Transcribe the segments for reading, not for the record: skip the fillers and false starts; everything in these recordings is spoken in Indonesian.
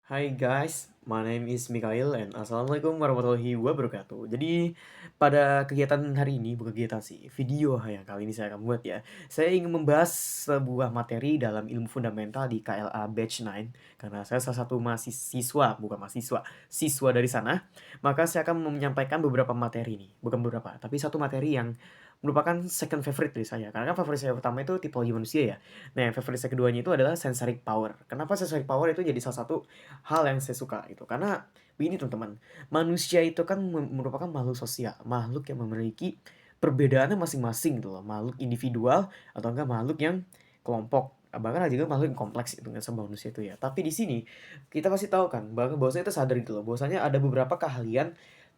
Hai guys, my name is Mikhail and Assalamualaikum warahmatullahi wabarakatuh. Jadi pada kegiatan hari ini, bukan kegiatan sih, video yang kali ini saya akan buat ya. Saya ingin membahas sebuah materi dalam ilmu fundamental di KLA Batch 9. Karena saya salah satu mahasiswa, bukan mahasiswa, siswa dari sana. Maka saya akan menyampaikan beberapa materi nih. Bukan beberapa, tapi satu materi yang merupakan second favorite dari saya. Karena kan favorit saya pertama itu tipologi manusia ya. Nah, yang favorit saya keduanya itu adalah sensoric power. Kenapa sensoric power itu jadi salah satu hal yang saya suka itu karena begini teman-teman, manusia itu kan merupakan makhluk sosial, makhluk yang memiliki perbedaannya masing-masing gitu loh, makhluk individual atau enggak makhluk yang kelompok, bahkan ada juga makhluk yang kompleks itu kan sama manusia itu ya. Tapi di sini kita pasti tahu kan bahwasanya kita sadar gitu loh, bahwasanya ada beberapa keahlian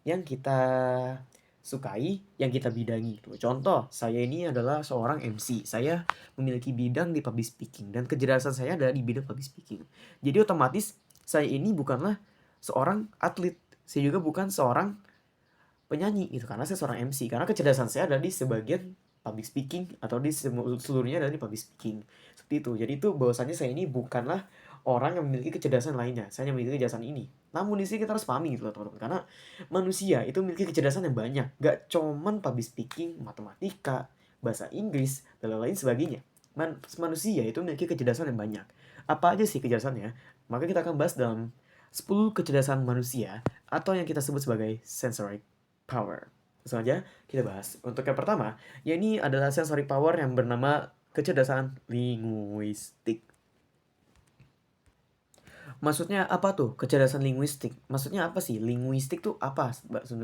yang kita sukai, yang kita bidangi gitu. Contoh, saya ini adalah seorang MC. Saya memiliki bidang di public speaking dan kecerdasan saya adalah di bidang public speaking. Jadi otomatis saya ini bukanlah seorang atlet, saya juga bukan seorang penyanyi gitu karena saya seorang MC. Karena kecerdasan saya ada di sebagian public speaking atau di seluruhnya ada di public speaking. Seperti itu. Jadi itu bahwasanya saya ini bukanlah orang yang memiliki kecerdasan lainnya. Saya hanya memiliki kecerdasan ini. Namun di sini kita harus pahami gitu loh teman-teman. Karena manusia itu memiliki kecerdasan yang banyak. Gak cuman public speaking, matematika, bahasa Inggris, dan lain-lain sebagainya. Manusia itu memiliki kecerdasan yang banyak. Apa aja sih kecerdasannya? Maka kita akan bahas dalam 10 kecerdasan manusia atau yang kita sebut sebagai sensory power. Langsung aja kita bahas. Untuk yang pertama, ya ini adalah sensory power yang bernama kecerdasan linguistik. Maksudnya apa tuh kecerdasan linguistik? Maksudnya apa sih? Linguistik tuh apa?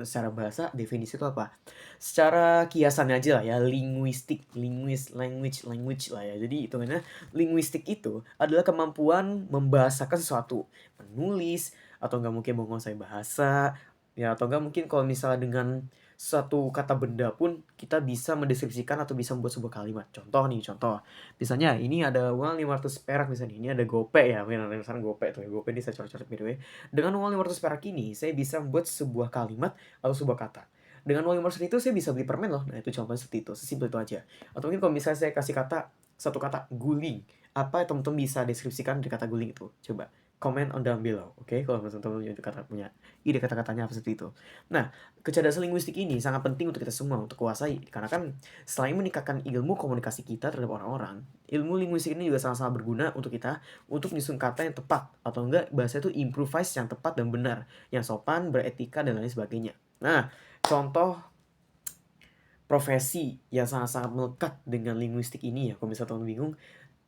Secara bahasa definisi itu apa? Secara kiasannya aja lah ya, linguistik, language lah ya. Jadi hitungannya linguistik itu adalah kemampuan membahasakan sesuatu, menulis atau enggak mungkin menguasai bahasa, ya atau enggak mungkin kalau misalnya dengan satu kata benda pun kita bisa mendeskripsikan atau bisa membuat sebuah kalimat. Contoh nih, contoh. Misalnya ini ada uang 500 perak misalnya, ini ada gope ya, mungkin ada misalnya gope tuh ya, gope ini saya coret-coret by the way. Dengan uang 500 perak ini, saya bisa membuat sebuah kalimat atau sebuah kata. Dengan uang 500 itu saya bisa beli permen loh. Nah itu contohnya seperti itu, sesimpel itu aja. Atau mungkin kalau misalnya saya kasih kata, satu kata guling, apa teman-teman bisa deskripsikan dari kata guling itu? Coba comment on down below, oke? Kalau teman-teman punya ide kata-katanya apa seperti itu. Nah, kecerdasan linguistik ini sangat penting untuk kita semua untuk kuasai karena kan selain meningkatkan ilmu komunikasi kita terhadap orang-orang, ilmu linguistik ini juga sangat-sangat berguna untuk kita untuk menyusun kata yang tepat atau enggak bahasa itu improvise yang tepat dan benar, yang sopan, beretika dan lain sebagainya. Nah, contoh profesi yang sangat-sangat melekat dengan linguistik ini ya, kalau misalnya teman bingung,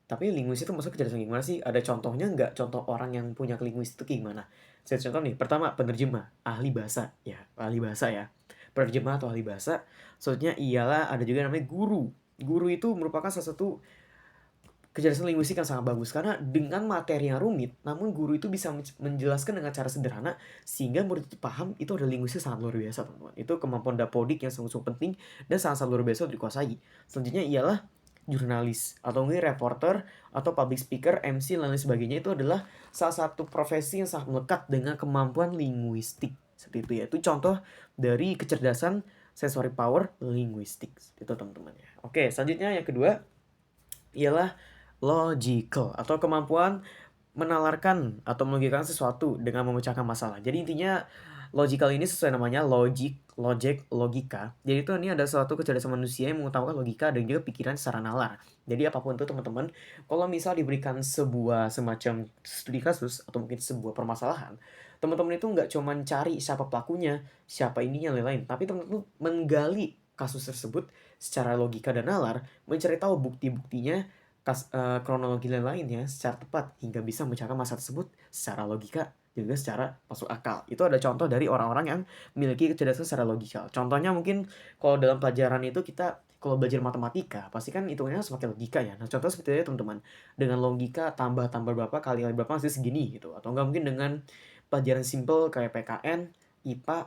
tapi linguistik itu maksudnya kecerdasan gimana sih? Ada contohnya nggak? Contoh orang yang punya linguistik itu gimana? Saya contoh nih, pertama penerjemah, ahli bahasa ya, ahli bahasa ya. Penerjemah atau ahli bahasa, maksudnya ialah ada juga namanya guru. Guru itu merupakan salah satu kecerdasan linguistik yang sangat bagus karena dengan materi yang rumit, namun guru itu bisa menjelaskan dengan cara sederhana sehingga murid itu paham. Itu ada linguistik sangat luar biasa teman-teman. Itu kemampuan dapodik yang sungguh-sungguh penting dan sangat-sangat luar biasa untuk dikuasai. Selanjutnya ialah jurnalis atau mungkin reporter atau public speaker, MC dan lain sebagainya. Itu adalah salah satu profesi yang sangat melekat dengan kemampuan linguistik. Seperti itu ya. Itu contoh dari kecerdasan sensory power linguistik. Itu teman-teman ya. Oke, selanjutnya yang kedua ialah logical atau kemampuan menalarkan atau melogikakan sesuatu dengan memecahkan masalah. Jadi intinya logical ini sesuai namanya logic, logika. Jadi itu ini ada suatu kecerdasan manusia yang mengutamakan logika dan juga pikiran secara nalar. Jadi apapun itu teman-teman, kalau misal diberikan sebuah semacam studi kasus atau mungkin sebuah permasalahan, teman-teman itu nggak cuma cari siapa pelakunya, siapa ininya, lain-lain, tapi teman-teman menggali kasus tersebut secara logika dan nalar, mencari tahu bukti-buktinya, kronologi dan lainnya secara tepat hingga bisa memecahkan masalah tersebut secara logika juga secara masuk akal. Itu ada contoh dari orang-orang yang memiliki kecerdasan secara logika. Contohnya mungkin kalau dalam pelajaran itu kita kalau belajar matematika pasti kan hitungannya harus pakai logika ya. Nah, contoh seperti itu teman-teman. Dengan logika tambah-tambah berapa kali berapa masih segini gitu. Atau enggak mungkin dengan pelajaran simple kayak PKN, IPA,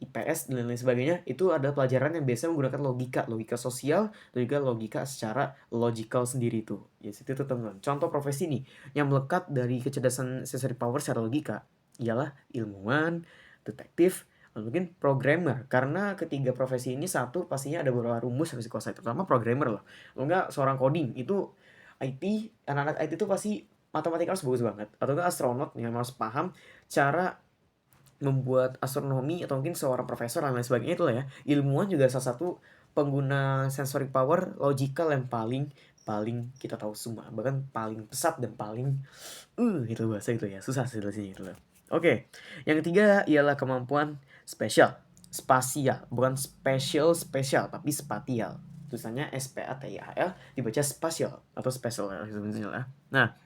IPS dan lain sebagainya, itu ada pelajaran yang biasa menggunakan logika, logika sosial dan juga logika secara logical sendiri itu. Ya, itu teman-teman. Contoh profesi nih yang melekat dari kecerdasan sensory power secara logika ialah ilmuwan, detektif, atau mungkin programmer. Karena ketiga profesi ini satu pastinya ada beberapa rumus yang harus dikuasai, terutama programmer loh. Kalau enggak seorang coding itu IT, anak-anak IT itu pasti matematika harus bagus banget, atau enggak astronot yang harus paham cara membuat astronomi, atau mungkin seorang profesor dan lain sebagainya itulah ya. Ilmuwan juga salah satu pengguna sensory power logical yang paling paling kita tahu semua, bahkan paling pesat dan paling itu bahasa itu ya, susah sih jelasinnya itu loh. Oke, yang ketiga ialah kemampuan spesial, spasial, bukan spesial, tapi spatial. Tulisannya SPATIAL, dibaca spasial atau spesial ya sebenarnya. Nah,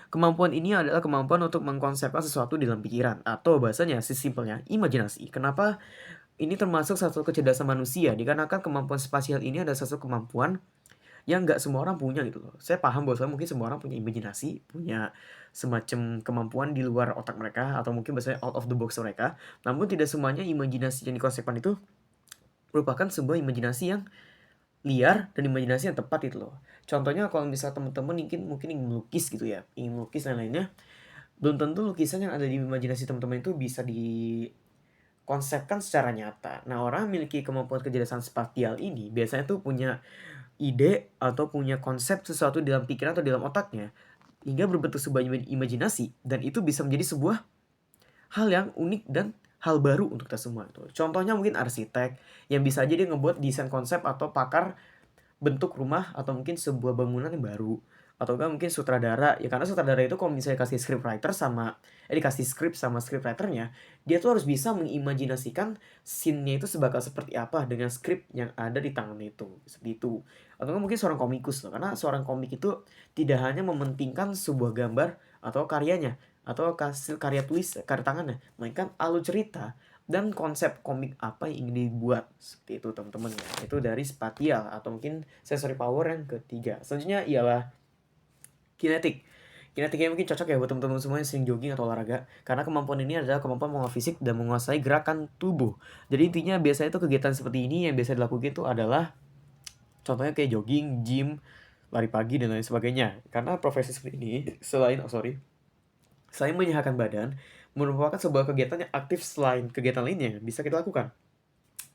kemampuan ini adalah kemampuan untuk mengkonsepkan sesuatu di dalam pikiran, atau bahasanya simpelnya imajinasi. Kenapa ini termasuk satu kecerdasan manusia? Dikarenakan kemampuan spasial ini adalah satu kemampuan yang nggak semua orang punya gitu loh. Saya paham bahwa mungkin semua orang punya imajinasi, punya semacam kemampuan di luar otak mereka, atau mungkin bahasanya out of the box mereka. Namun tidak semuanya imajinasi yang dikonsepkan itu merupakan sebuah imajinasi yang liar dan imajinasi yang tepat itu loh. Contohnya kalau misalnya teman-teman mungkin ingin melukis gitu ya, ingin melukis dan lainnya, belum tentu lukisan yang ada di imajinasi teman-teman itu bisa dikonsepkan secara nyata. Nah, orang yang memiliki kemampuan kecerdasan spasial ini biasanya tuh punya ide atau punya konsep sesuatu di dalam pikiran atau di dalam otaknya hingga berbentuk sebuah imajinasi, dan itu bisa menjadi sebuah hal yang unik dan hal baru untuk kita semua itu. Contohnya mungkin arsitek yang bisa aja dia ngebuat desain konsep atau pakar bentuk rumah atau mungkin sebuah bangunan yang baru, atau kan mungkin sutradara ya, karena sutradara itu kalau misalnya kasih scriptwriter sama dikasih skrip sama scriptwriternya, dia tuh harus bisa mengimajinasikan scene-nya itu seperti apa dengan skrip yang ada di tangan itu, seperti itu. Atau kan mungkin seorang komikus loh, karena seorang komik itu tidak hanya mementingkan sebuah gambar atau karyanya atau hasil karya karya tangannya, melainkan alur cerita dan konsep komik apa yang ingin dibuat, seperti itu teman-teman ya. Itu dari spatial atau mungkin sensory power yang ketiga. Selanjutnya ialah kinetik. Kinetiknya mungkin cocok ya buat teman-teman semua yang sering jogging atau olahraga, karena kemampuan ini adalah kemampuan mengolah fisik dan menguasai gerakan tubuh. Jadi intinya biasanya itu kegiatan seperti ini yang biasa dilakukan itu adalah contohnya kayak jogging, gym, lari pagi dan lain sebagainya. Karena profesi seperti ini selain menyehatkan badan, merupakan sebuah kegiatan yang aktif selain kegiatan lainnya yang bisa kita lakukan.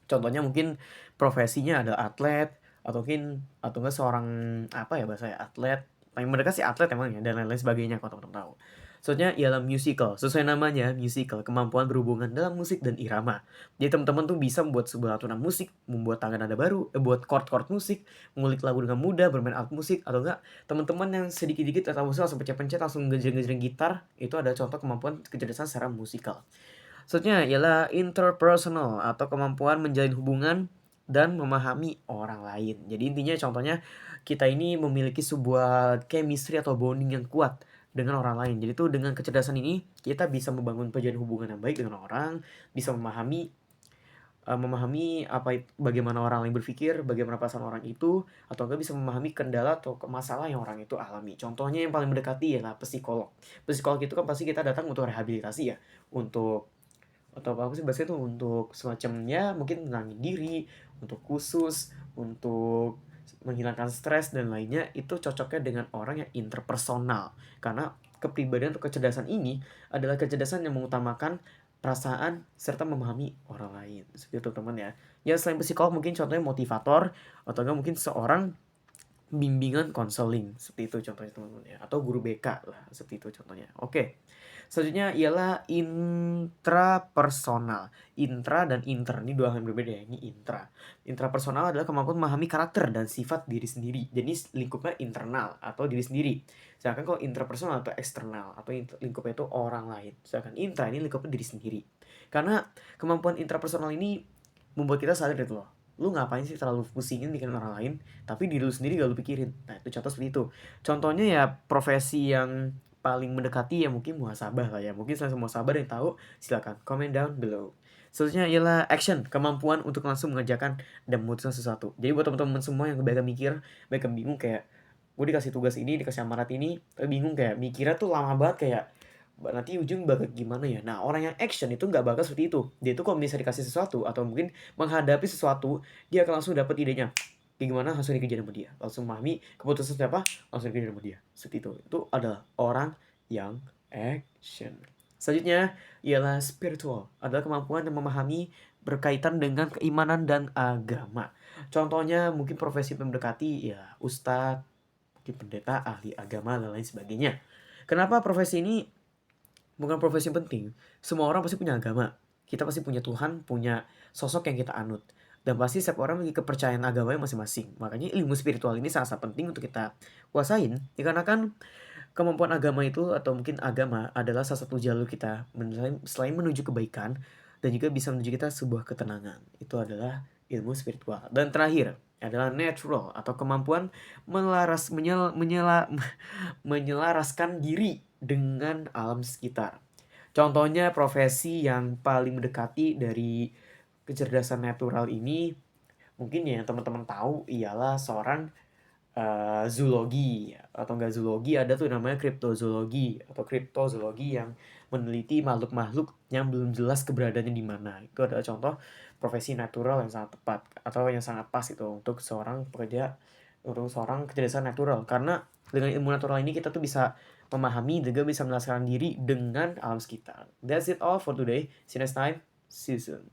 Contohnya mungkin profesinya adalah atlet, atau enggak seorang apa ya bahasa ya, atlet, paling mereka sih atlet emang ya, dan lain-lain sebagainya kalau teman-teman tahu. Selanjutnya ialah musical. Sesuai namanya, musical, kemampuan berhubungan dalam musik dan irama. Jadi teman-teman tuh bisa membuat sebuah aturan musik, membuat tangan nada baru, buat chord-chord musik, mengulik lagu dengan mudah, bermain alat musik, atau enggak teman-teman yang sedikit-dikit atau musik langsung pencet-pencet, langsung ngejreng-ngejreng gitar, itu ada contoh kemampuan kecerdasan secara musikal. Selanjutnya ialah interpersonal atau kemampuan menjalin hubungan dan memahami orang lain. Jadi intinya contohnya kita ini memiliki sebuah chemistry atau bonding yang kuat dengan orang lain. Jadi tuh dengan kecerdasan ini kita bisa membangun perjalanan hubungan yang baik dengan orang, bisa memahami bagaimana orang lain berpikir, bagaimana perasaan orang itu, atau enggak bisa memahami kendala atau masalah yang orang itu alami. Contohnya yang paling mendekati ialah psikolog. Psikolog itu kan pasti kita datang untuk rehabilitasi ya, untuk atau apa sih bahasa itu, untuk semacamnya mungkin menenangin diri, untuk khusus, untuk menghilangkan stres dan lainnya. Itu cocoknya dengan orang yang interpersonal, karena kepribadian atau kecerdasan ini adalah kecerdasan yang mengutamakan perasaan serta memahami orang lain, seperti itu teman ya. Ya selain psikolog mungkin contohnya motivator, atau enggak mungkin seorang bimbingan konseling, seperti itu contohnya teman-teman ya, atau guru BK lah, seperti itu contohnya. Oke. Selanjutnya ialah intrapersonal. Intra dan inter ini dua hal yang berbeda ya. Ini intra. Intrapersonal adalah kemampuan memahami karakter dan sifat diri sendiri. Jadi lingkupnya internal atau diri sendiri. Sedangkan kalau intrapersonal atau eksternal atau lingkupnya itu orang lain. Sedangkan intra ini lingkupnya diri sendiri. Karena kemampuan intrapersonal ini membuat kita sadar gitu loh. Lu ngapain sih terlalu pusingin mikirin orang lain, tapi diri lu sendiri gak lu pikirin. Nah itu contoh seperti itu. Contohnya ya profesi yang paling mendekati ya mungkin muhasabah lah ya. Mungkin selain muhasabah yang tahu, silakan comment down below. Selanjutnya ialah action, kemampuan untuk langsung mengerjakan dan memutuskan sesuatu. Jadi buat teman-teman semua yang kebanyakan mikir, mereka bingung kayak gue dikasih tugas ini, dikasih amarat ini, tapi bingung kayak mikirnya tuh lama banget kayak nanti ujung bakal gimana ya. Nah orang yang action itu nggak bakal seperti itu. Dia tuh kalau misalnya dikasih sesuatu atau mungkin menghadapi sesuatu, dia akan langsung dapat idenya kayak gimana, langsung dikejar sama dia, langsung memahami keputusan siapa, langsung dikejar sama dia, seperti itu adalah orang yang action. Selanjutnya ialah spiritual, adalah kemampuan yang memahami berkaitan dengan keimanan dan agama. Contohnya mungkin profesi mendekati ya ustadz, mungkin pendeta, ahli agama dan lain sebagainya. Kenapa profesi ini bukan profesi yang penting? Semua orang pasti punya agama. Kita pasti punya Tuhan, punya sosok yang kita anut. Dan pasti setiap orang memiliki kepercayaan agamanya masing-masing. Makanya ilmu spiritual ini sangat penting untuk kita kuasain. Dikarenakan kemampuan agama itu atau mungkin agama adalah salah satu jalur kita selain menuju kebaikan dan juga bisa menuju kita sebuah ketenangan. Itu adalah ilmu spiritual. Dan terakhir adalah natural atau kemampuan menyelaraskan diri dengan alam sekitar. Contohnya profesi yang paling mendekati dari kecerdasan natural ini mungkin ya yang teman-teman tahu ialah seorang zoologi atau enggak zoologi, ada tuh namanya kriptozoologi atau kriptozoologi yang meneliti makhluk-makhluk yang belum jelas keberadaannya di mana. Itu adalah contoh profesi natural yang sangat tepat atau yang sangat pas itu untuk seorang pekerja, untuk seorang kecerdasan natural, karena dengan ilmu natural ini kita tuh bisa memahami juga bisa menjelaskan diri dengan alam sekitar. That's it all for today. See you next time. See you soon.